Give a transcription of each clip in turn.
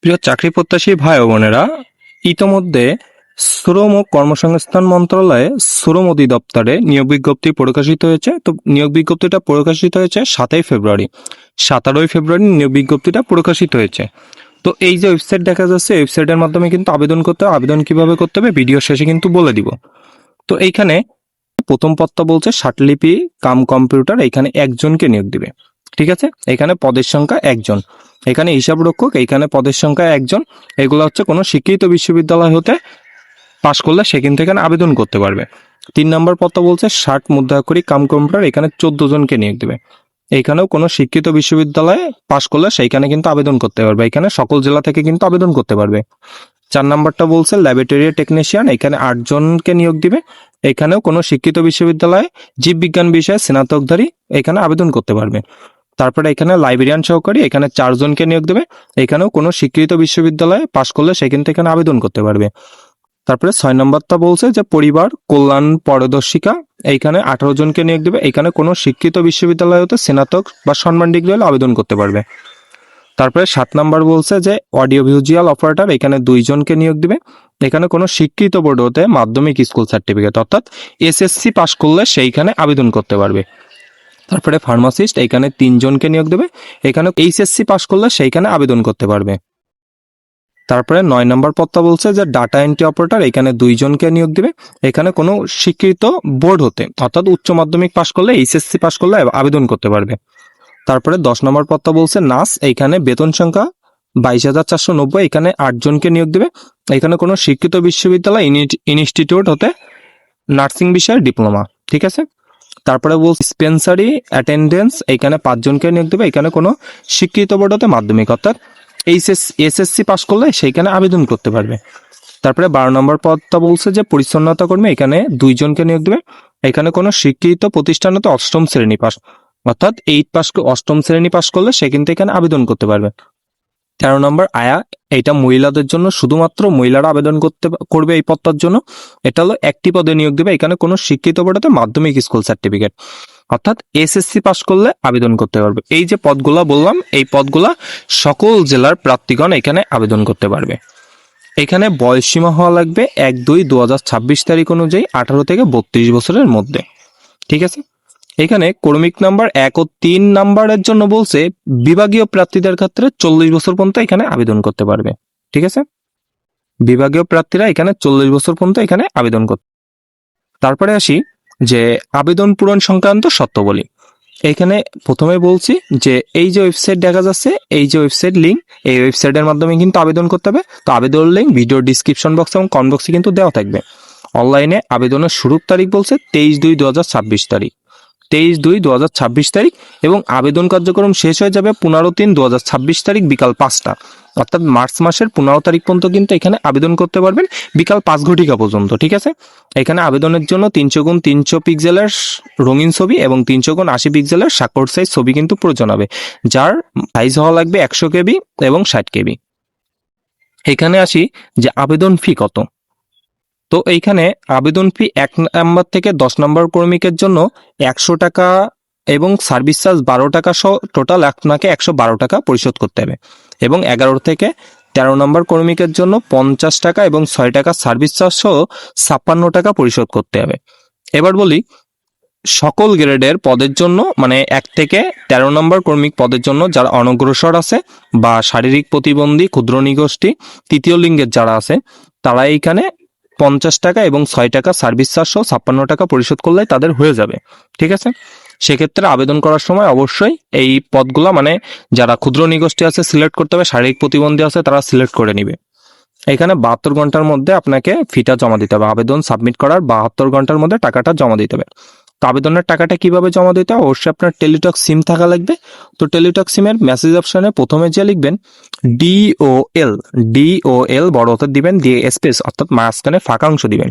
প্রিয় চাকরি প্রত্যাশী ভাই ও বোনেরা, ইতোমধ্যে শ্রম ও কর্মসংস্থান মন্ত্রণালয়ে শ্রম অধিদপ্তরে নিয়োগ বিজ্ঞপ্তি প্রকাশিত হয়েছে। তো নিয়োগ বিজ্ঞপ্তিটা প্রকাশিত হয়েছে 7ই ফেব্রুয়ারি। 17ই ফেব্রুয়ারি নিয়োগ বিজ্ঞপ্তিটা প্রকাশিত হয়েছে। তো এই যে ওয়েবসাইট দেখা যাচ্ছে, ওয়েবসাইটের মাধ্যমে কিন্তু আবেদন করতে হবে। আবেদন কিভাবে করতে হবে ভিডিও শেষে কিন্তু বলে দিব। তো এইখানে প্রথম পদটা বলছে ষাটলিপি কাম কম্পিউটার, এখানে একজনকে নিয়োগ দিবে। ঠিক আছে, এখানে পদের সংখ্যা একজন। এখানে হিসাব রক্ষক, এইখানে পদের সংখ্যা একজন। এগুলো হচ্ছে কোনো শিক্ষিত বিশ্ববিদ্যালয় হতে পাশ করলে সে কিন্তু এখানে আবেদন করতে পারবে। 3 নম্বর পদটা বলছে 60 মুদ্রাক্ষরিক কাম কম্পিউটার, এখানে 14 জনকে নিয়োগ দেবে। এইখানেও কোনো শিক্ষিত বিশ্ববিদ্যালয়ে পাশ করলে সেইখানে কিন্তু আবেদন করতে পারবে। এখানে সকল জেলা থেকে কিন্তু আবেদন করতে পারবে। 4 নাম্বারটা বলছে ল্যাবরেটরি টেকনিশিয়ান, এখানে 8 জনকে নিয়োগ দিবে। এখানেও কোনো শিক্ষিত বিশ্ববিদ্যালয়ে জীববিজ্ঞান বিষয়ে স্নাতকধারী এখানে আবেদন করতে পারবে। তারপরে এখানে লাইব্রেরিয়ান সহকারী, এখানে 4 জনকে নিয়োগ দেবে। এখানেও কোনো স্বীকৃত বিশ্ববিদ্যালয়ে পাশ করলে সে কিন্তু এখানে আবেদন করতে পারবে। তারপরে 6 নম্বরটা বলছে যে পরিবার কল্যাণ পরিদর্শিকা, এইখানে 18 জনকে নিয়োগ দেবে। এখানে কোনো শিক্ষিত বিশ্ববিদ্যালয় হতে স্নাতক বা সম্মান ডিগ্রি হলে আবেদন করতে পারবে। তারপরে 7 নাম্বার বলছে যে অডিও ভিজুয়াল অপারেটর, এখানে 2 জনকে নিয়োগ দিবে। এখানে কোনো শিক্ষিত বোর্ড হতে মাধ্যমিক স্কুল সার্টিফিকেট অর্থাৎ এসএসসি পাশ করলে সেইখানে আবেদন করতে পারবে। তারপরে ফার্মাসিস্ট, এখানে 3 জনকে নিয়োগ দেবে। এখানে এইচএসসি পাশ করলে সেইখানে আবেদন করতে পারবে। তারপরে 9 নম্বর পদটা বলছে যে ডাটা এন্ট্রি অপারেটর, এখানে 2 জনকে নিয়োগ দিবে। এখানে কোনো স্বীকৃত বোর্ড হতে অর্থাৎ উচ্চ মাধ্যমিক পাশ করলে এইচএসসি পাশ করলে আবেদন করতে পারবে। তারপরে 10 নম্বর পদটা বলছে নার্স, এইখানে বেতন সংখ্যা 22,490, এখানে 8 জনকে নিয়োগ দেবে। এখানে কোনো শিক্ষিত বিশ্ববিদ্যালয় ইনস্টিটিউট হতে নার্সিং বিষয়ে ডিপ্লোমা। ঠিক আছে। তারপরে বলছে ডিসপেন্সারি অ্যাটেন্ডেন্স, এখানে 5 জনকে নিয়োগ দেবে। এখানে কোনো স্বীকৃত বোর্ড হতে মাধ্যমিক অর্থাৎ এসএসসি পাশ করলে সেইখানে আবেদন করতে পারবে। তারপরে 12 নম্বর পদটা বলছে যে পরিচ্ছন্নতা কর্মী, এখানে 2 জনকে নিয়োগ দেবে। এখানে কোনো স্বীকৃত প্রতিষ্ঠান হতে 8ম শ্রেণী পাশ অর্থাৎ 8 পাশ 8ম শ্রেণী পাশ করলে সে কিন্তু এখানে আবেদন করতে পারবে। 13 নম্বর আয়া, এটা মহিলাদের জন্য, শুধুমাত্র মহিলারা আবেদন করবে এই পদটার জন্য। এটা হলো একটি পদে নিয়োগ দেবে। এখানে কোনো শিক্ষিত বোর্ডে মাধ্যমিক স্কুল সার্টিফিকেট অর্থাৎ এসএসসি পাশ করলে আবেদন করতে পারবে। এই যে পদগুলা বললাম, এই পদগুলা সকল জেলার প্রার্থীগণ এখানে আবেদন করতে পারবে। এখানে বয়সসীমা হওয়া লাগবে 1/2/2026 তারিখ অনুযায়ী 18 থেকে 32 বছরের মধ্যে। ঠিক আছে। এখানে ক্রমিক নাম্বার 1 ও 3 নাম্বারের জন্য বলছে বিভাগীয় প্রার্থীদের ক্ষেত্রে 40 বছর পর্যন্ত এখানে আবেদন করতে পারবে। ঠিক আছে, বিভাগীয় প্রার্থীরা এখানে 40 বছর পর্যন্ত এখানে আবেদন করতে। তারপরে আসি যে আবেদন পূরণ সংক্রান্ত শর্তাবলী। এখানে প্রথমে বলছি যে এই যে ওয়েবসাইট দেখা যাচ্ছে, এই যে ওয়েবসাইট লিঙ্ক, এই ওয়েবসাইটের মাধ্যমে কিন্তু আবেদন করতে হবে। তো আবেদন লিঙ্ক ভিডিও ডিসক্রিপশন বক্স এবং কমেন্ট বক্সে কিন্তু দেওয়া থাকবে। অনলাইনে আবেদনের শুরুর তারিখ বলছে 23/2/2026 তারিখ, 23/2/2026 তারিখ, এবং আবেদন কার্যক্রম শেষ হয়ে যাবে 15/3/2026 তারিখ বিকাল 5টা, অর্থাৎ মার্চ মাসের 15 তারিখ পর্যন্ত কিন্তু এখানে আবেদন করতে পারবেন বিকাল 5 ঘটিকা পর্যন্ত। ঠিক আছে। এখানে আবেদনের জন্য 300x300 পিক্সেলের রঙিন ছবি এবং 300x80 পিক্সেলের স্বাক্ষর সাইজ ছবি কিন্তু প্রয়োজন হবে, যার সাইজ হওয়া লাগবে 100 কেবি এবং 60 কেবি। এখানে আসি যে আবেদন ফি কত। তো এইখানে আবেদন ফি 1 নাম্বার থেকে 10 নম্বর কর্মীকের জন্য 100 টাকা এবং সার্ভিস চার্জ 12 টাকা সহ টোটাল আপনাকে 112 টাকা পরিশোধ করতে হবে। এবং 11 থেকে 13 নম্বর কর্মীকের জন্য 50 টাকা এবং 6 টাকা সার্ভিস চার্জ সহ 56 টাকা পরিশোধ করতে হবে। এবার বলি সকল গ্রেডের পদের জন্য, মানে 1 থেকে 13 নম্বর কর্মিক পদের জন্য যারা অনগ্রসর আছে বা শারীরিক প্রতিবন্ধী, ক্ষুদ্র নিগোষ্ঠী, তৃতীয় লিঙ্গের যারা আছে, তারা এইখানে 50 টাকা এবং 6 টাকা সার্ভিস চার্জ সহ 56 টাকা পরিশোধ করলেই তাদের হয়ে যাবে। ঠিক আছে। সেক্ষেত্রে আবেদন করার সময় অবশ্যই এই পদগুলো, মানে যারা ক্ষুদ্র নিগোষ্ঠী আছে সিলেক্ট করতে হবে, শারীরিক প্রতিবন্ধী আছে তারা সিলেক্ট করে নিবে। এখানে 72 ঘন্টার মধ্যে আপনাকে ফিটা জমা দিতে হবে। আবেদন সাবমিট করার 72 ঘন্টার মধ্যে টাকাটা জমা দিতে হবে। তো আবেদনের টাকাটা কিভাবে জমা দিতে হবে, অবশ্যই আপনার টেলিটক সিম থাকা লাগবে। তো টেলিটক সিমের মেসেজ অপশনে প্রথমে যে লিখবেন DOL বড় হাতের দিবেন, দিয়ে স্পেস অর্থাৎ মাঝখানে ফাঁকা অংশ দিবেন,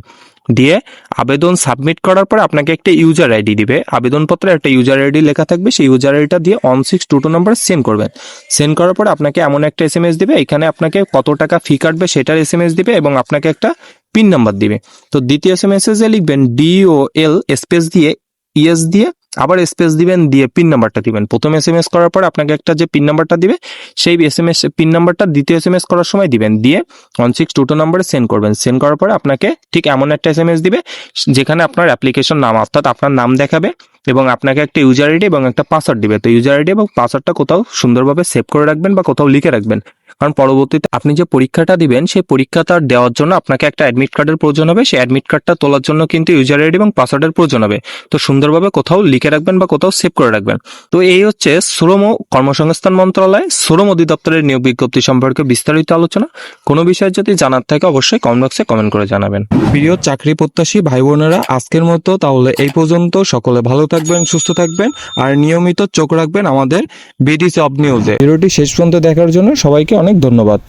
দিয়ে আবেদন সাবমিট করার পরে আপনাকে একটা ইউজার আইডি দিবে। আবেদনপত্রে একটা ইউজার আইডি লেখা থাকবে, সেই ইউজার আইডিটা দিয়ে 1622 নম্বরে সেন্ড করবেন। সেন্ড করার পরে আপনাকে এমন একটা SMS দিবে, এখানে আপনাকে কত টাকা ফি কাটবে সেটার SMS দিবে এবং আপনাকে একটা পিন নাম্বার দিবে। তো দ্বিতীয় SMS এ লিখবেন DOL স্পেস দিয়ে ইয়েস দিয়ে আবার স্পেস দিবেন, দিয়ে পিন নাম্বারটা দিবেন। প্রথম এসএমএস করার পর আপনাকে একটা যে পিন নাম্বারটা দিবে, সেই এসএমএস পিন নাম্বারটা দ্বিতীয় এসএমএস করার সময় দিবেন, দিয়ে 1622 নম্বরে সেন্ড করবেন। সেন্ড করার পরে আপনাকে ঠিক এমন একটা এসএমএস দিবে যেখানে আপনার অ্যাপ্লিকেশন নাম অর্থাৎ আপনার নাম দেখাবে এবং আপনাকে একটা ইউজার আইডি এবং একটা পাসওয়ার্ড দিবে। তো ইউজার আইডি এবং পাসওয়ার্ডটা কোথাও সুন্দরভাবে সেভ করে রাখবেন বা কোথাও লিখে রাখবেন, কারণ পরবর্তীতে আপনি যে পরীক্ষাটা দিবেন সেই পরীক্ষাটা দেওয়ার জন্য আপনাকে একটা অ্যাডমিট কার্ডের প্রয়োজন হবে। সেই অ্যাডমিট কার্ডটা তোলার জন্য কিন্তু ইউজার আইডি এবং পাসওয়ার্ডের প্রয়োজন হবে। তো সুন্দরভাবে কোথাও লিখে রাখবেন বা কোথাও সেভ করে রাখবেন। তো এই হচ্ছে শ্রম ও কর্মসংস্থান মন্ত্রণালয় শ্রম অধিদপ্তরের নিয়োগ বিজ্ঞপ্তি সম্পর্কে বিস্তারিত আলোচনা। কোনো বিষয়ে যদি জানার থাকে অবশ্যই কমেন্ট বক্সে কমেন্ট করে জানাবেন। প্রিয় চাকরি প্রত্যাশী ভাই বোনেরা, আজকের মতো তাহলে এই পর্যন্ত। সকলে ভালো থাকবেন, সুস্থ থাকবেন আর নিয়মিত চোখ রাখবেন আমাদের বিডি জব নিউজে। ভিডিওটি শেষ পর্যন্ত দেখার জন্য সবাইকে অনেক ধন্যবাদ।